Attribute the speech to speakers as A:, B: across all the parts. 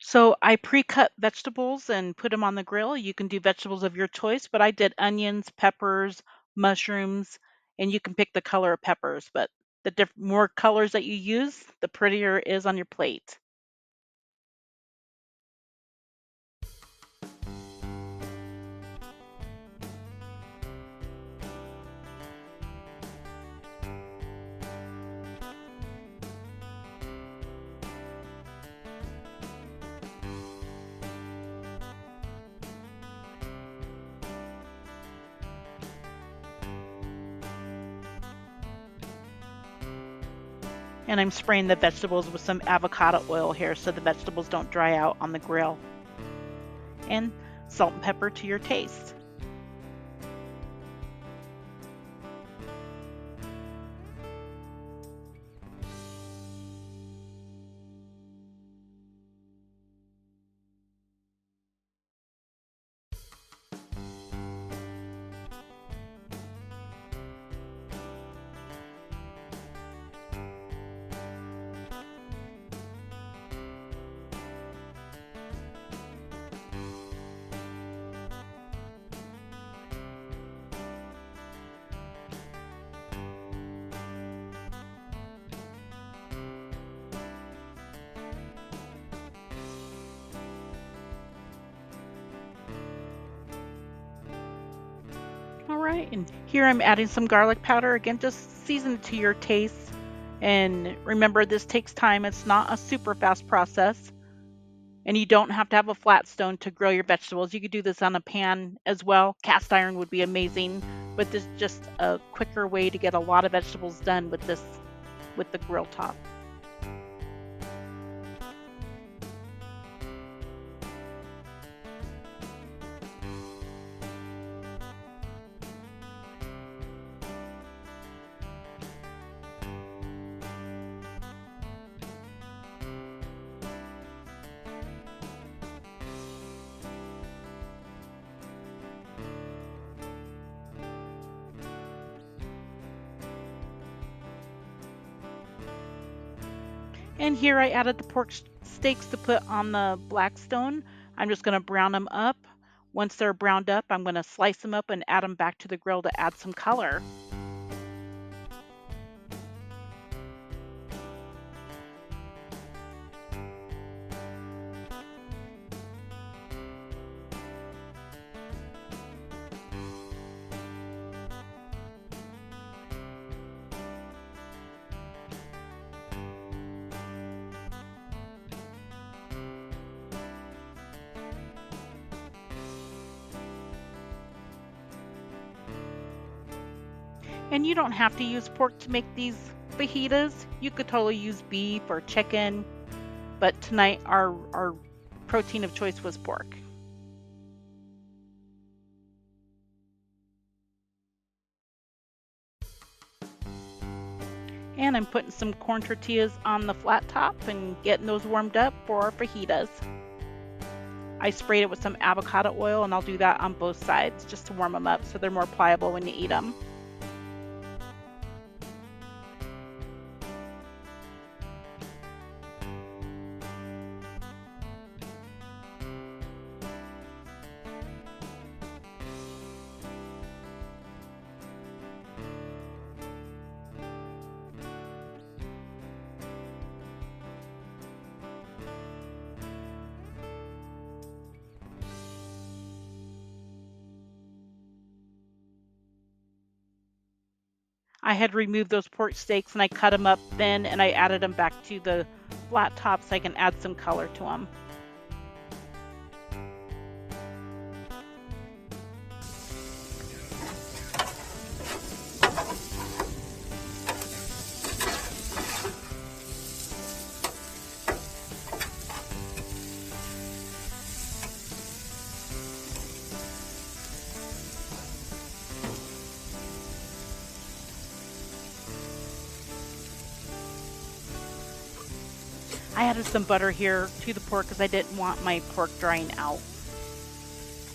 A: So I pre-cut vegetables and put them on the grill. You can do vegetables of your choice, but I did onions, peppers, mushrooms, and you can pick the color of peppers. But the more colors that you use, the prettier it is on your plate. And I'm spraying the vegetables with some avocado oil here so the vegetables don't dry out on the grill. And salt and pepper to your taste. All right, and here I'm adding some garlic powder. Again, just season it to your taste. And remember, this takes time. It's not a super fast process. And you don't have to have a flat stone to grill your vegetables. You could do this on a pan as well. Cast iron would be amazing, but this is just a quicker way to get a lot of vegetables done with this, with the grill top. And here I added the pork steaks to put on the Blackstone. I'm just going to brown them up. Once they're browned up, I'm going to slice them up and add them back to the grill to add some color. And you don't have to use pork to make these fajitas. You could totally use beef or chicken, but tonight our protein of choice was pork. And I'm putting some corn tortillas on the flat top and getting those warmed up for our fajitas. I sprayed it with some avocado oil, and I'll do that on both sides just to warm them up so they're more pliable when you eat them. I had removed those pork steaks and I cut them up thin and I added them back to the flat top so I can add some color to them. I added some butter here to the pork because I didn't want my pork drying out.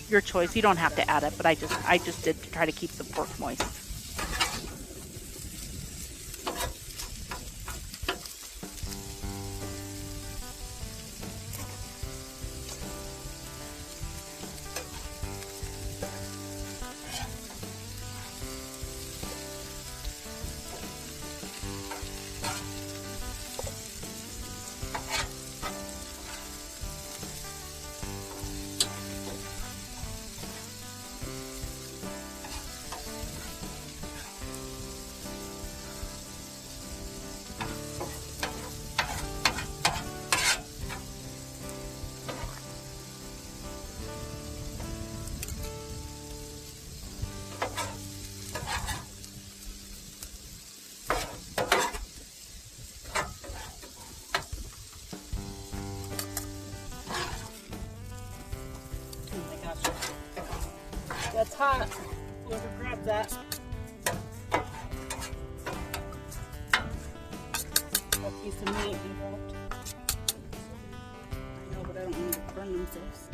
A: Your choice. You don't have to add it, but I just did to try to keep the pork moist. gosh. That's hot. Whoever grabbed that. A piece of meat involved. I know, but I don't want to burn themselves.